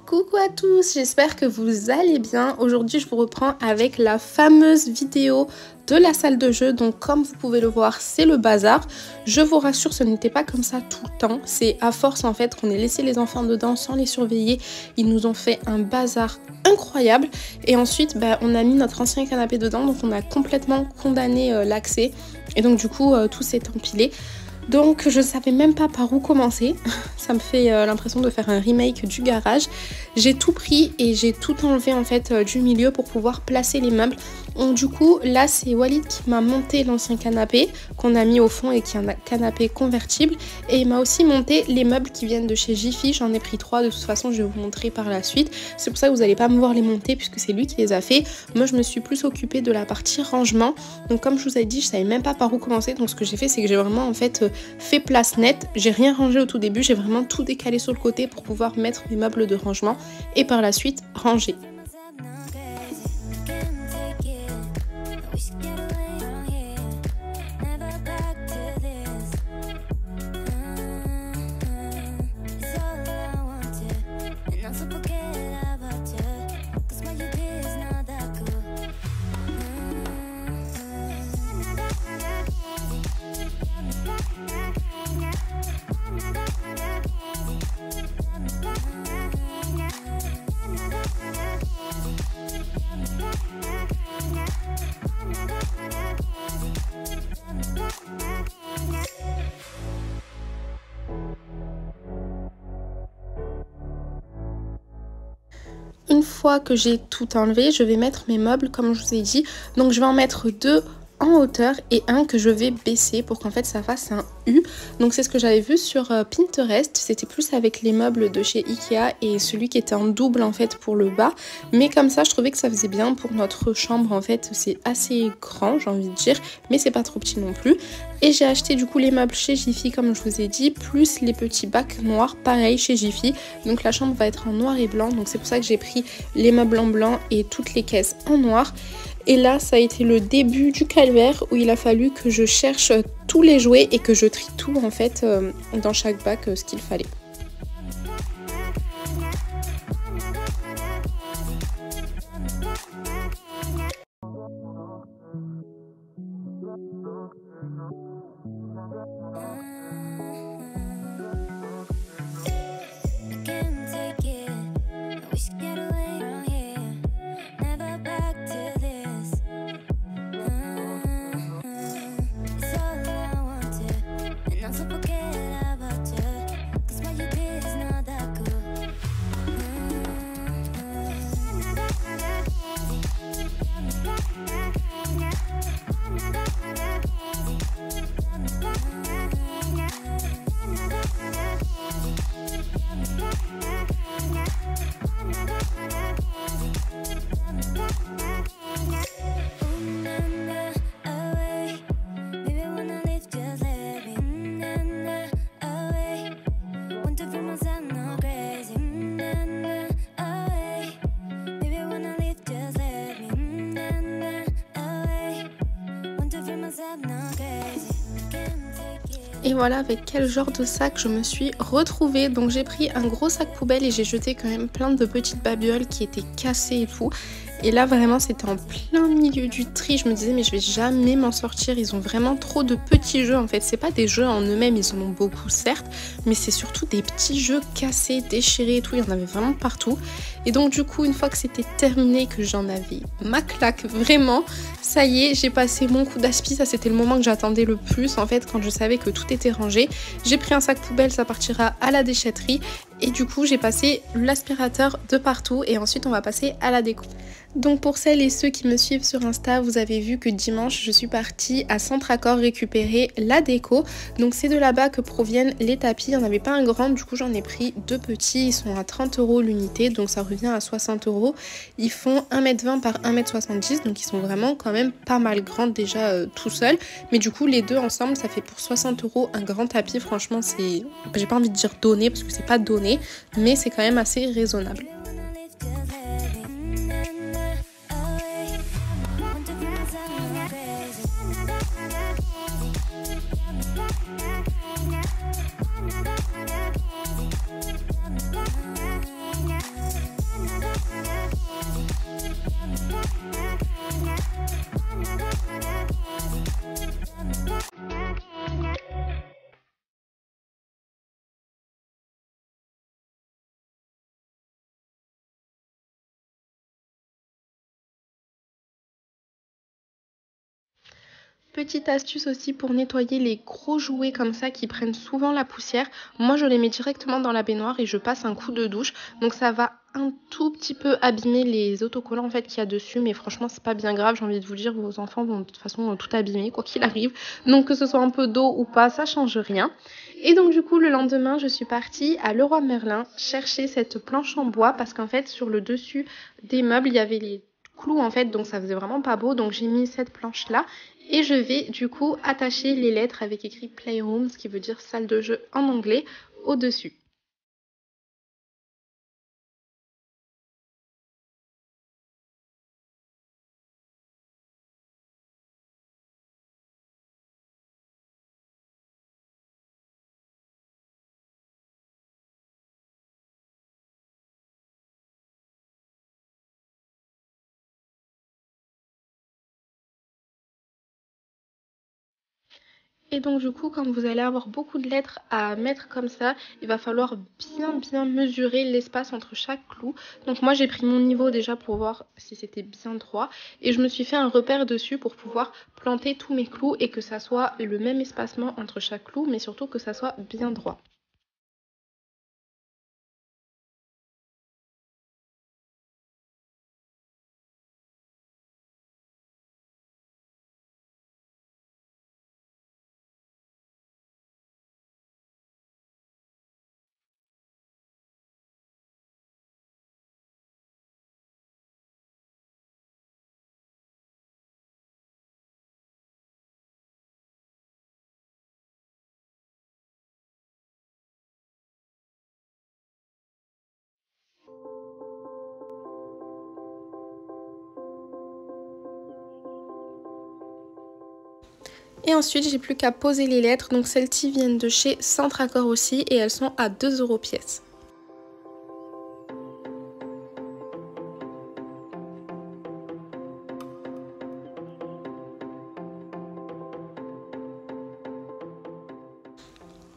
Coucou à tous, j'espère que vous allez bien. Aujourd'hui je vous reprends avec la fameuse vidéo de la salle de jeu. Donc comme vous pouvez le voir, c'est le bazar. Je vous rassure, ce n'était pas comme ça tout le temps. C'est à force en fait qu'on ait laissé les enfants dedans sans les surveiller. Ils nous ont fait un bazar incroyable. Et ensuite on a mis notre ancien canapé dedans. Donc on a complètement condamné l'accès. Et donc du coup tout s'est empilé. Donc je savais même pas par où commencer, ça me fait l'impression de faire un remake du garage. J'ai tout pris et j'ai tout enlevé en fait du milieu pour pouvoir placer les meubles. Donc du coup là c'est Walid qui m'a monté l'ancien canapé qu'on a mis au fond et qui est un canapé convertible. Et il m'a aussi monté les meubles qui viennent de chez Jiffy, j'en ai pris 3, de toute façon je vais vous montrer par la suite. C'est pour ça que vous n'allez pas me voir les monter puisque c'est lui qui les a fait. Moi je me suis plus occupée de la partie rangement. Donc comme je vous ai dit, je savais même pas par où commencer. Donc ce que j'ai fait c'est que j'ai vraiment en fait fait place nette. J'ai rien rangé au tout début, j'ai vraiment tout décalé sur le côté pour pouvoir mettre mes meubles de rangement et par la suite ranger. Une fois que j'ai tout enlevé, je vais mettre mes meubles comme je vous ai dit. Donc je vais en mettre 2 en hauteur et un que je vais baisser pour qu'en fait ça fasse un U. Donc c'est ce que j'avais vu sur Pinterest, c'était plus avec les meubles de chez Ikea et celui qui était en double en fait pour le bas. Mais comme ça je trouvais que ça faisait bien pour notre chambre en fait, c'est assez grand j'ai envie de dire, mais c'est pas trop petit non plus. Et j'ai acheté du coup les meubles chez Jiffy comme je vous ai dit, plus les petits bacs noirs, pareil chez Jiffy. Donc la chambre va être en noir et blanc, donc c'est pour ça que j'ai pris les meubles en blanc et toutes les caisses en noir. Et là ça a été le début du calvaire où il a fallu que je cherche tous les jouets et que je trie tout en fait dans chaque bac ce qu'il fallait. Et voilà avec quel genre de sac je me suis retrouvée. Donc j'ai pris un gros sac poubelle et j'ai jeté quand même plein de petites babioles qui étaient cassées et tout. Et là vraiment c'était en plein milieu du tri, je me disais mais je vais jamais m'en sortir, ils ont vraiment trop de petits jeux en fait, c'est pas des jeux en eux-mêmes, ils en ont beaucoup certes, mais c'est surtout des petits jeux cassés, déchirés et tout, il y en avait vraiment partout. Et donc du coup une fois que c'était terminé, que j'en avais ma claque vraiment, ça y est j'ai passé mon coup d'aspi, ça c'était le moment que j'attendais le plus en fait quand je savais que tout était rangé. J'ai pris un sac poubelle, ça partira à la déchetterie et du coup j'ai passé l'aspirateur de partout et ensuite on va passer à la déco. Donc pour celles et ceux qui me suivent sur Insta, vous avez vu que dimanche je suis partie à Centracor récupérer la déco. Donc c'est de là-bas que proviennent les tapis, il n'y en avait pas un grand, du coup j'en ai pris deux petits, ils sont à 30 € l'unité, donc ça revient à 60 €. Ils font 1,20 m par 1,70 m, donc ils sont vraiment quand même pas mal grands déjà tout seuls. Mais du coup les deux ensemble ça fait pour 60 € un grand tapis, franchement c'est, j'ai pas envie de dire donné parce que c'est pas donné, mais c'est quand même assez raisonnable. Petite astuce aussi pour nettoyer les gros jouets comme ça qui prennent souvent la poussière. Moi je les mets directement dans la baignoire et je passe un coup de douche. Donc ça va un tout petit peu abîmer les autocollants en fait qu'il y a dessus. Mais franchement c'est pas bien grave, j'ai envie de vous dire, vos enfants vont de toute façon tout abîmer quoi qu'il arrive. Donc que ce soit un peu d'eau ou pas, ça change rien. Et donc du coup le lendemain je suis partie à Leroy Merlin chercher cette planche en bois. Parce qu'en fait sur le dessus des meubles il y avait les clous en fait, donc ça faisait vraiment pas beau. Donc j'ai mis cette planche là. Et je vais du coup attacher les lettres avec écrit Playroom, ce qui veut dire salle de jeu en anglais, au-dessus. Et donc du coup, quand vous allez avoir beaucoup de lettres à mettre comme ça, il va falloir bien mesurer l'espace entre chaque clou. Donc moi j'ai pris mon niveau déjà pour voir si c'était bien droit. Et je me suis fait un repère dessus pour pouvoir planter tous mes clous et que ça soit le même espacement entre chaque clou, mais surtout que ça soit bien droit. Et ensuite, j'ai plus qu'à poser les lettres. Donc celles-ci viennent de chez Centracor aussi et elles sont à 2 € pièce.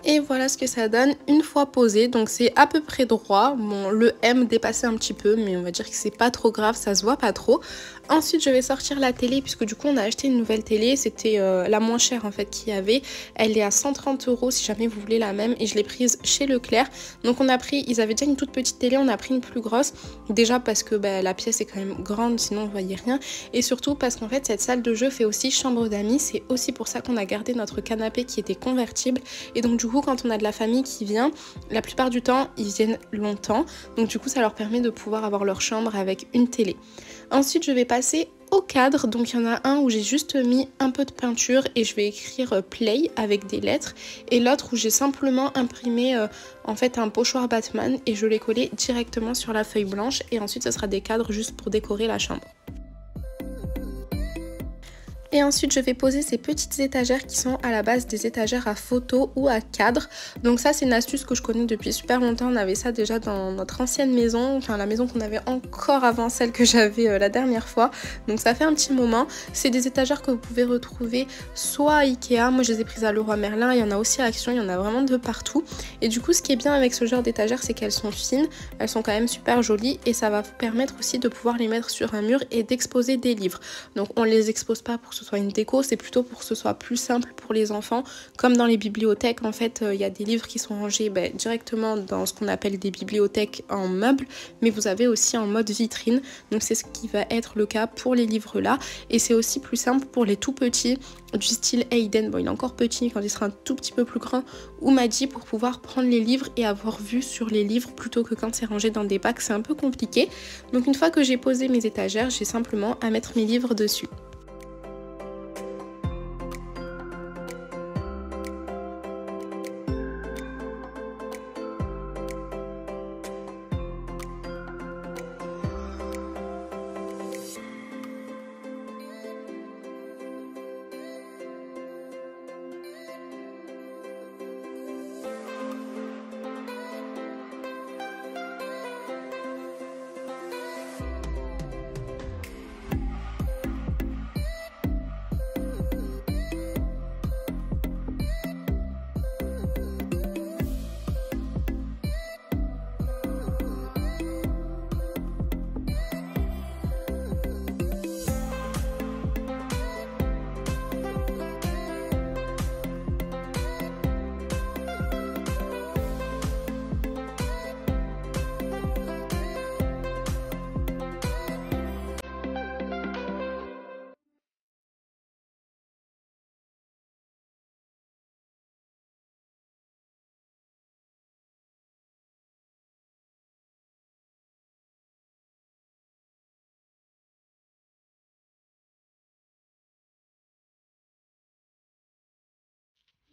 Et voilà ce que ça donne une fois posé, donc c'est à peu près droit. Bon, le M dépassait un petit peu, mais on va dire que c'est pas trop grave, ça se voit pas trop. Ensuite je vais sortir la télé, puisque du coup on a acheté une nouvelle télé, c'était la moins chère en fait qu'il y avait. Elle est à 130 € si jamais vous voulez la même, et je l'ai prise chez Leclerc. Donc on a pris, ils avaient déjà une toute petite télé, on a pris une plus grosse, déjà parce que la pièce est quand même grande, sinon on voyait rien, et surtout parce qu'en fait cette salle de jeu fait aussi chambre d'amis. C'est aussi pour ça qu'on a gardé notre canapé qui était convertible, et donc du coup quand on a de la famille qui vient, la plupart du temps ils viennent longtemps, donc du coup ça leur permet de pouvoir avoir leur chambre avec une télé. Ensuite je vais passer au cadre, donc il y en a un où j'ai juste mis un peu de peinture et je vais écrire play avec des lettres, et l'autre où j'ai simplement imprimé en fait un pochoir Batman et je l'ai collé directement sur la feuille blanche, et ensuite ce sera des cadres juste pour décorer la chambre. Et ensuite je vais poser ces petites étagères qui sont à la base des étagères à photos ou à cadre. Donc ça c'est une astuce que je connais depuis super longtemps, on avait ça déjà dans notre ancienne maison, enfin la maison qu'on avait encore avant celle que j'avais la dernière fois. Donc ça fait un petit moment. C'est des étagères que vous pouvez retrouver soit à Ikea, moi je les ai prises à Leroy Merlin, il y en a aussi à Action, il y en a vraiment de partout. Et du coup ce qui est bien avec ce genre d'étagères c'est qu'elles sont fines, elles sont quand même super jolies et ça va vous permettre aussi de pouvoir les mettre sur un mur et d'exposer des livres. Donc on les expose pas pour que ce soit une déco, c'est plutôt pour que ce soit plus simple pour les enfants. Comme dans les bibliothèques, en fait, il y a des livres qui sont rangés directement dans ce qu'on appelle des bibliothèques en meubles, mais vous avez aussi en mode vitrine. Donc c'est ce qui va être le cas pour les livres là. Et c'est aussi plus simple pour les tout petits, du style Hayden, bon il est encore petit, quand il sera un tout petit peu plus grand, ou Maddy, pour pouvoir prendre les livres et avoir vue sur les livres plutôt que quand c'est rangé dans des bacs, c'est un peu compliqué. Donc une fois que j'ai posé mes étagères, j'ai simplement à mettre mes livres dessus.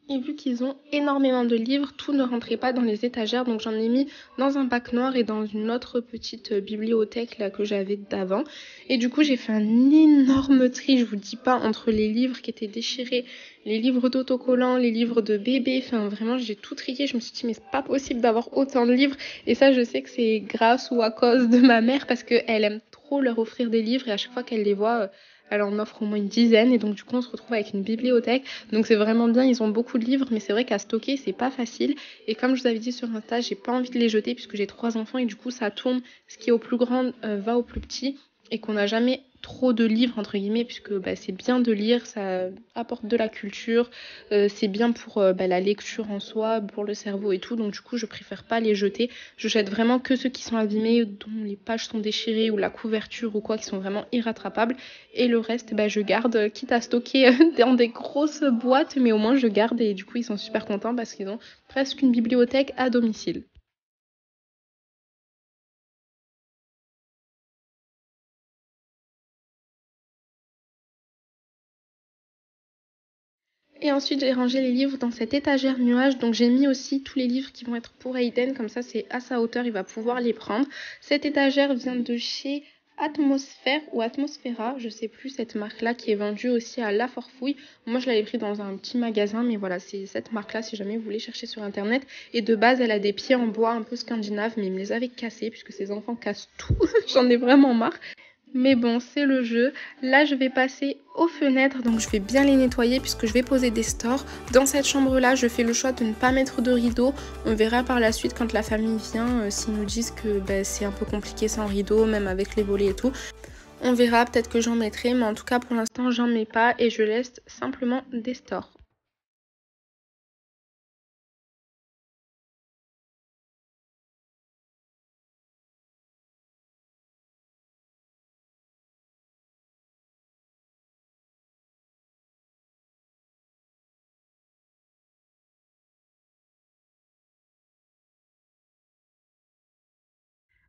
Et vu qu'ils ont énormément de livres, tout ne rentrait pas dans les étagères, donc j'en ai mis dans un bac noir et dans une autre petite bibliothèque là que j'avais d'avant. Et du coup j'ai fait un énorme tri, je vous dis pas, entre les livres qui étaient déchirés, les livres d'autocollants, les livres de bébé, enfin vraiment j'ai tout trié. Je me suis dit mais c'est pas possible d'avoir autant de livres, et ça je sais que c'est grâce ou à cause de ma mère parce qu'elle aime trop leur offrir des livres et à chaque fois qu'elle les voit... elle en offre au moins une dizaine et donc du coup on se retrouve avec une bibliothèque. Donc c'est vraiment bien, ils ont beaucoup de livres mais c'est vrai qu'à stocker c'est pas facile. Et comme je vous avais dit sur Insta, j'ai pas envie de les jeter puisque j'ai 3 enfants et du coup ça tourne, ce qui est au plus grand va au plus petit, et qu'on n'a jamais trop de livres entre guillemets puisque c'est bien de lire, ça apporte de la culture, c'est bien pour la lecture en soi, pour le cerveau et tout. Donc du coup je préfère pas les jeter, je jette vraiment que ceux qui sont abîmés, dont les pages sont déchirées ou la couverture ou quoi, qui sont vraiment irrattrapables, et le reste je garde, quitte à stocker dans des grosses boîtes, mais au moins je garde. Et du coup ils sont super contents parce qu'ils ont presque une bibliothèque à domicile. Et ensuite j'ai rangé les livres dans cette étagère nuage, donc j'ai mis aussi tous les livres qui vont être pour Hayden, comme ça c'est à sa hauteur, il va pouvoir les prendre. Cette étagère vient de chez Atmosphère ou Atmosphera, je sais plus, cette marque là, qui est vendue aussi à La Forfouille. Moi je l'avais pris dans un petit magasin, mais voilà, c'est cette marque là si jamais vous voulez chercher sur internet. Et de base elle a des pieds en bois un peu scandinaves, mais il me les avait cassés puisque ces enfants cassent tout. J'en ai vraiment marre. Mais bon, c'est le jeu. Là, je vais passer aux fenêtres, donc je vais bien les nettoyer puisque je vais poser des stores. Dans cette chambre-là, je fais le choix de ne pas mettre de rideau. On verra par la suite quand la famille vient, s'ils nous disent que c'est un peu compliqué sans rideau, même avec les volets et tout. On verra, peut-être que j'en mettrai, mais en tout cas, pour l'instant, j'en mets pas et je laisse simplement des stores.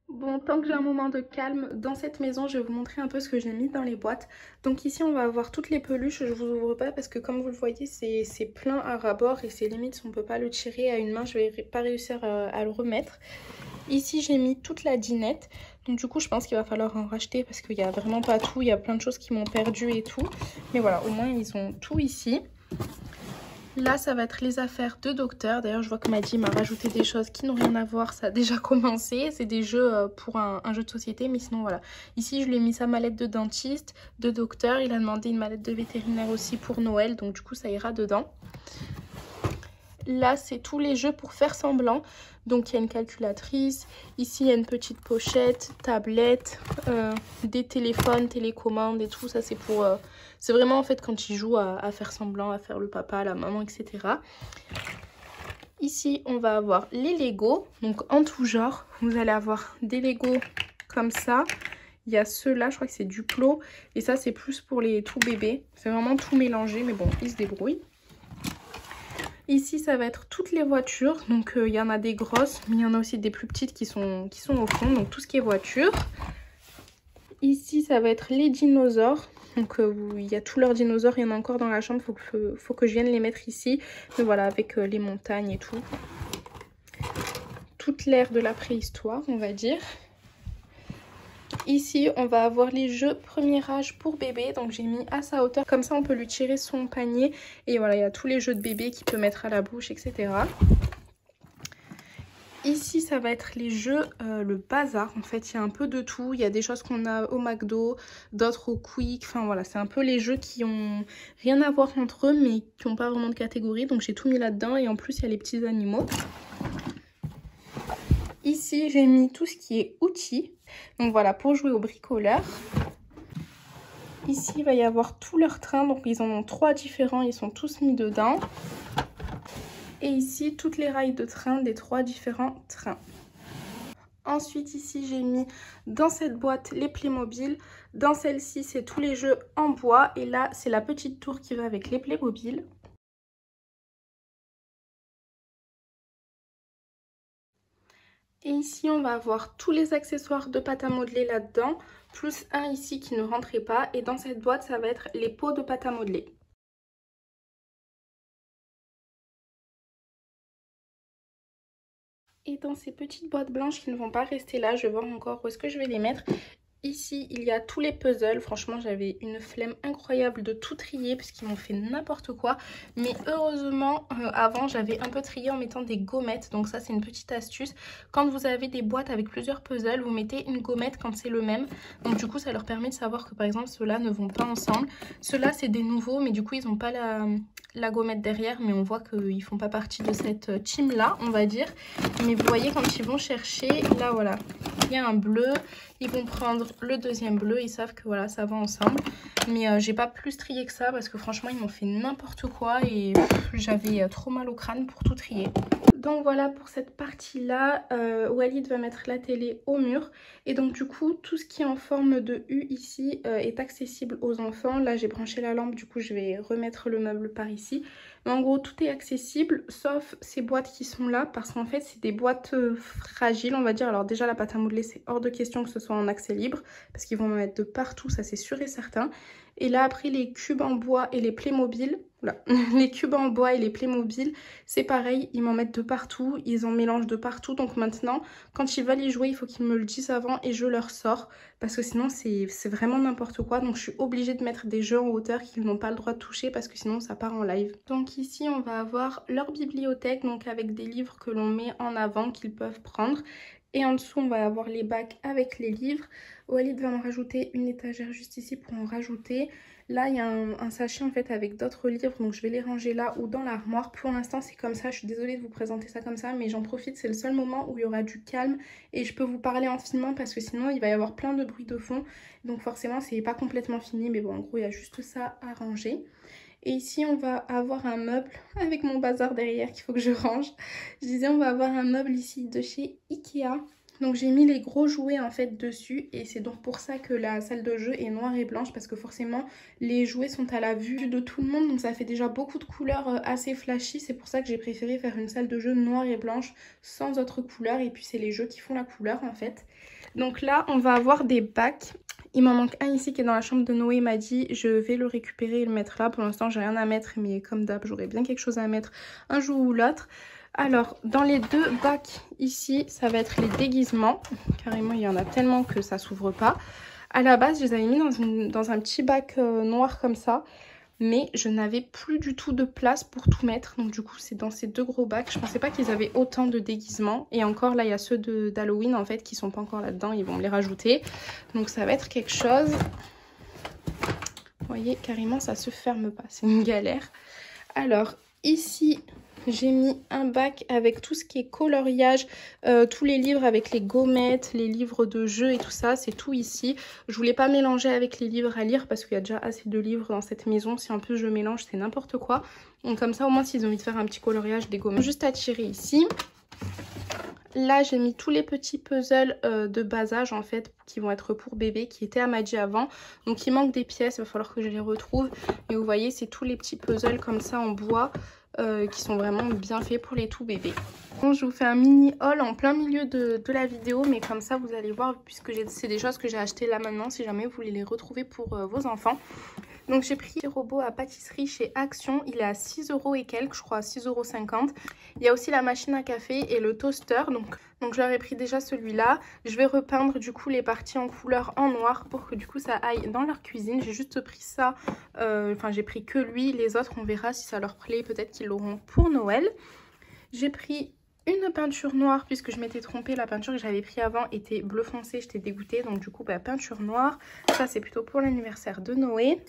Bon, tant que j'ai un moment de calme dans cette maison, je vais vous montrer un peu ce que j'ai mis dans les boîtes. Donc ici, on va avoir toutes les peluches. Je vous ouvre pas parce que comme vous le voyez, c'est plein à ras-bord et c'est limite si on peut pas le tirer à une main, je vais pas réussir à le remettre. Ici j'ai mis toute la dinette, donc du coup je pense qu'il va falloir en racheter parce qu'il n'y a vraiment pas tout, il y a plein de choses qui m'ont perdu et tout. Mais voilà, au moins ils ont tout ici. Là ça va être les affaires de docteur, d'ailleurs je vois que Maddy m'a rajouté des choses qui n'ont rien à voir, ça a déjà commencé. C'est des jeux pour un jeu de société, mais sinon voilà. Ici je lui ai mis sa mallette de dentiste, de docteur, il a demandé une mallette de vétérinaire aussi pour Noël, donc du coup ça ira dedans. Là, c'est tous les jeux pour faire semblant. Donc, il y a une calculatrice. Ici, il y a une petite pochette, tablette, des téléphones, télécommandes et tout. Ça, c'est pour... c'est vraiment, en fait, quand ils jouent à faire semblant, à faire le papa, la maman, etc. Ici, on va avoir les Lego. Donc, en tout genre, vous allez avoir des Lego comme ça. Il y a ceux-là, je crois que c'est Duplo. Et ça, c'est plus pour les tout bébés. C'est vraiment tout mélangé, mais bon, ils se débrouillent. Ici, ça va être toutes les voitures. Donc, il y en a des grosses, mais il y en a aussi des plus petites qui sont au fond. Donc, tout ce qui est voiture. Ici, ça va être les dinosaures. Donc, il y a tous leurs dinosaures. Il y en a encore dans la chambre. Faut que je vienne les mettre ici. Mais voilà, avec les montagnes et tout. Toute l'ère de la préhistoire, on va dire. Ici, on va avoir les jeux premier âge pour bébé. Donc, j'ai mis à sa hauteur. Comme ça, on peut lui tirer son panier. Et voilà, il y a tous les jeux de bébé qu'il peut mettre à la bouche, etc. Ici, ça va être les jeux, le bazar. En fait, il y a un peu de tout. Il y a des choses qu'on a au McDo, d'autres au Quick. Enfin, voilà, c'est un peu les jeux qui ont rien à voir entre eux, mais qui n'ont pas vraiment de catégorie. Donc, j'ai tout mis là-dedans. Et en plus, il y a les petits animaux. Ici, j'ai mis tout ce qui est outils. Donc voilà, pour jouer au bricoleur. Ici, il va y avoir tous leurs trains. Donc ils en ont 3 différents, ils sont tous mis dedans. Et ici, toutes les rails de train des 3 différents trains. Ensuite, ici, j'ai mis dans cette boîte les Playmobil. Dans celle-ci, c'est tous les jeux en bois. Et là, c'est la petite tour qui va avec les Playmobil. Et ici, on va avoir tous les accessoires de pâte à modeler là-dedans, plus un ici qui ne rentrait pas. Et dans cette boîte, ça va être les pots de pâte à modeler. Et dans ces petites boîtes blanches qui ne vont pas rester là, je vais voir encore où est-ce que je vais les mettre. Ici, il y a tous les puzzles. Franchement, j'avais une flemme incroyable de tout trier parce qu'ils m'ont fait n'importe quoi. Mais heureusement, avant, j'avais un peu trié en mettant des gommettes. Donc ça, c'est une petite astuce. Quand vous avez des boîtes avec plusieurs puzzles, vous mettez une gommette quand c'est le même. Donc du coup, ça leur permet de savoir que par exemple, ceux-là ne vont pas ensemble. Ceux-là, c'est des nouveaux, mais du coup, ils n'ont pas la gommette derrière. Mais on voit qu'ils ne font pas partie de cette team-là, on va dire. Mais vous voyez, quand ils vont chercher, là, voilà, il y a un bleu. Ils vont prendre le deuxième bleu, ils savent que voilà, ça va ensemble. Mais j'ai pas plus trié que ça parce que franchement, ils m'ont fait n'importe quoi et j'avais trop mal au crâne pour tout trier. Donc voilà pour cette partie-là, Walid va mettre la télé au mur. Et donc du coup, tout ce qui est en forme de U ici est accessible aux enfants. Là, j'ai branché la lampe, du coup, je vais remettre le meuble par ici. Mais en gros, tout est accessible, sauf ces boîtes qui sont là, parce qu'en fait, c'est des boîtes fragiles, on va dire. Alors déjà, la pâte à modeler, c'est hors de question que ce soit en accès libre, parce qu'ils vont me mettre de partout, ça c'est sûr et certain. Et là, après, les cubes en bois et les Playmobil, voilà, les cubes en bois et les Playmobil, c'est pareil, ils m'en mettent de partout, ils en mélangent de partout. Donc maintenant, quand ils veulent y jouer, il faut qu'ils me le disent avant et je leur sors. Parce que sinon, c'est vraiment n'importe quoi. Donc je suis obligée de mettre des jeux en hauteur qu'ils n'ont pas le droit de toucher parce que sinon, ça part en live. Donc ici, on va avoir leur bibliothèque, donc avec des livres que l'on met en avant, qu'ils peuvent prendre. Et en dessous, on va avoir les bacs avec les livres. Walid va me rajouter une étagère juste ici pour en rajouter. Là, il y a un sachet en fait avec d'autres livres, donc je vais les ranger là ou dans l'armoire. Pour l'instant, c'est comme ça. Je suis désolée de vous présenter ça comme ça, mais j'en profite. C'est le seul moment où il y aura du calme et je peux vous parler en filmant parce que sinon, il va y avoir plein de bruit de fond. Donc forcément, c'est pas complètement fini, mais bon, en gros, il y a juste ça à ranger. Et ici, on va avoir un meuble avec mon bazar derrière qu'il faut que je range. Je disais, on va avoir un meuble ici de chez Ikea. Donc j'ai mis les gros jouets en fait dessus et c'est donc pour ça que la salle de jeu est noire et blanche parce que forcément les jouets sont à la vue de tout le monde, donc ça fait déjà beaucoup de couleurs assez flashy. C'est pour ça que j'ai préféré faire une salle de jeu noire et blanche sans autres couleurs et puis c'est les jeux qui font la couleur en fait. Donc là on va avoir des bacs. Il m'en manque un ici qui est dans la chambre de Noé, m'a dit je vais le récupérer et le mettre là. Pour l'instant j'ai rien à mettre mais comme d'hab j'aurai bien quelque chose à mettre un jour ou l'autre. Alors, dans les deux bacs ici, ça va être les déguisements. Carrément, il y en a tellement que ça s'ouvre pas. À la base, je les avais mis dans un petit bac noir comme ça. Mais je n'avais plus du tout de place pour tout mettre. Donc du coup, c'est dans ces deux gros bacs. Je pensais pas qu'ils avaient autant de déguisements. Et encore, là, il y a ceux d'Halloween, en fait, qui sont pas encore là-dedans. Ils vont me les rajouter. Donc ça va être quelque chose. Vous voyez, carrément, ça se ferme pas. C'est une galère. Alors, ici, j'ai mis un bac avec tout ce qui est coloriage, tous les livres avec les gommettes, les livres de jeux et tout ça, c'est tout ici. Je voulais pas mélanger avec les livres à lire parce qu'il y a déjà assez de livres dans cette maison. Si en plus je mélange, c'est n'importe quoi. Donc comme ça, au moins, s'ils ont envie de faire un petit coloriage, des gommettes. Juste à tirer ici. Là, j'ai mis tous les petits puzzles de bas âge, en fait, qui vont être pour bébé, qui étaient à Maggi avant. Donc, il manque des pièces, il va falloir que je les retrouve. Et vous voyez, c'est tous les petits puzzles comme ça en bois. Qui sont vraiment bien faits pour les tout bébés. Bon, je vous fais un mini haul en plein milieu de la vidéo, mais comme ça vous allez voir, puisque c'est des choses que j'ai achetées là maintenant, si jamais vous voulez les retrouver pour vos enfants. Donc j'ai pris ce robot à pâtisserie chez Action, il est à 6 € et quelques, je crois 6,50 €. Il y a aussi la machine à café et le toaster, donc je leur ai pris déjà celui-là. Je vais repeindre du coup les parties en couleur en noir pour que du coup ça aille dans leur cuisine. J'ai juste pris ça, enfin j'ai pris que lui, les autres on verra si ça leur plaît, peut-être qu'ils l'auront pour Noël. J'ai pris une peinture noire puisque je m'étais trompée, la peinture que j'avais pris avant était bleu foncé, j'étais dégoûtée, donc du coup bah, peinture noire. Ça c'est plutôt pour l'anniversaire de Noé.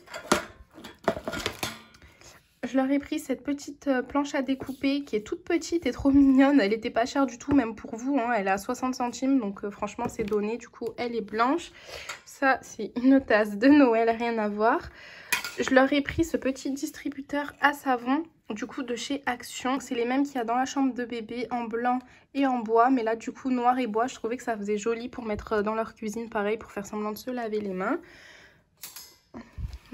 Je leur ai pris cette petite planche à découper qui est toute petite et trop mignonne. Elle était pas chère du tout, même pour vous, hein. Elle est à 60 centimes, donc franchement c'est donné. Du coup elle est blanche. Ça c'est une tasse de Noël, rien à voir. Je leur ai pris ce petit distributeur à savon, du coup de chez Action. C'est les mêmes qu'il y a dans la chambre de bébé, en blanc et en bois. Mais là du coup noir et bois, je trouvais que ça faisait joli pour mettre dans leur cuisine, pareil, pour faire semblant de se laver les mains.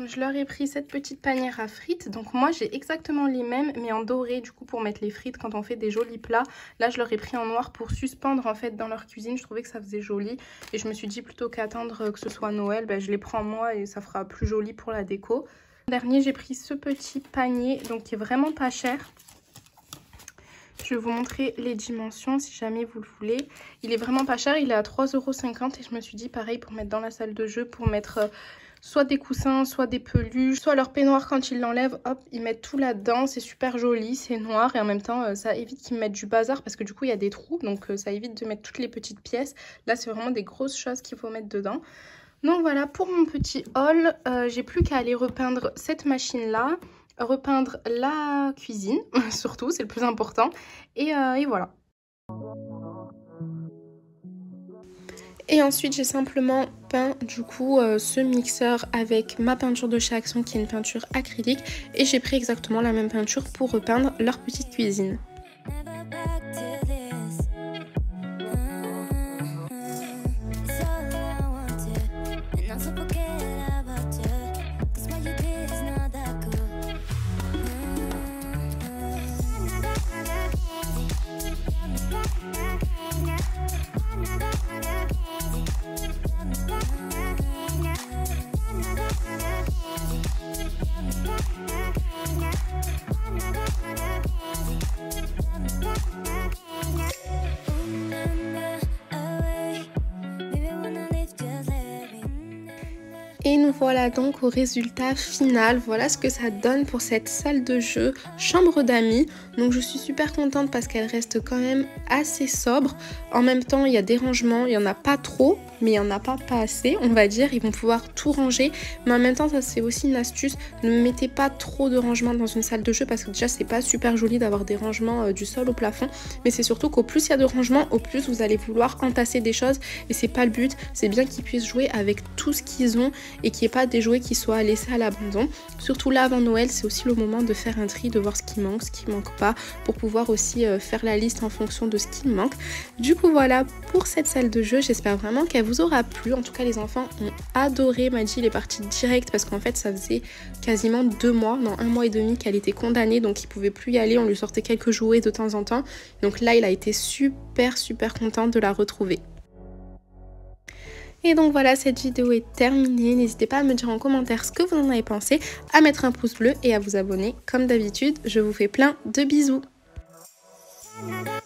Je leur ai pris cette petite panière à frites. Donc moi j'ai exactement les mêmes mais en doré du coup pour mettre les frites quand on fait des jolis plats. Là je leur ai pris en noir pour suspendre en fait dans leur cuisine. Je trouvais que ça faisait joli et je me suis dit plutôt qu'attendre que ce soit Noël, ben, je les prends moi et ça fera plus joli pour la déco. Dernier, j'ai pris ce petit panier donc qui est vraiment pas cher. Je vais vous montrer les dimensions si jamais vous le voulez. Il est vraiment pas cher, il est à 3,50 € et je me suis dit pareil pour mettre dans la salle de jeu, pour mettre soit des coussins, soit des peluches, soit leur peignoir quand ils l'enlèvent, hop, ils mettent tout là-dedans. C'est super joli, c'est noir et en même temps ça évite qu'ils mettent du bazar parce que du coup il y a des trous, donc ça évite de mettre toutes les petites pièces. Là c'est vraiment des grosses choses qu'il faut mettre dedans. Donc voilà pour mon petit haul, j'ai plus qu'à aller repeindre cette machine-là, repeindre la cuisine, surtout, c'est le plus important, et voilà. Et ensuite, j'ai simplement peint du coup ce mixeur avec ma peinture de chez Action qui est une peinture acrylique et j'ai pris exactement la même peinture pour repeindre leur petite cuisine. Et nous voilà donc au résultat final. Voilà ce que ça donne pour cette salle de jeu, chambre d'amis. Donc je suis super contente parce qu'elle reste quand même assez sobre. En même temps, il y a des rangements, il n'y en a pas trop, mais il n'y en a pas assez, on va dire. Ils vont pouvoir tout ranger. Mais en même temps, ça c'est aussi une astuce. Ne mettez pas trop de rangements dans une salle de jeu parce que déjà, c'est pas super joli d'avoir des rangements du sol au plafond. Mais c'est surtout qu'au plus il y a de rangements, au plus vous allez vouloir entasser des choses. Et c'est pas le but. C'est bien qu'ils puissent jouer avec tout ce qu'ils ont et qu'il n'y ait pas des jouets qui soient laissés à l'abandon. Surtout là avant Noël, c'est aussi le moment de faire un tri, de voir ce qui manque pas, pour pouvoir aussi faire la liste en fonction de ce qui manque. Du coup voilà pour cette salle de jeu, j'espère vraiment qu'elle vous aura plu. En tout cas les enfants ont adoré. Maggi il est parti direct parce qu'en fait ça faisait quasiment 2 mois, non 1 mois et demi qu'elle était condamnée, donc il pouvait plus y aller, on lui sortait quelques jouets de temps en temps. Donc là il a été super content de la retrouver. Et donc voilà, cette vidéo est terminée. N'hésitez pas à me dire en commentaire ce que vous en avez pensé, à mettre un pouce bleu et à vous abonner comme d'habitude. Je vous fais plein de bisous. Bye.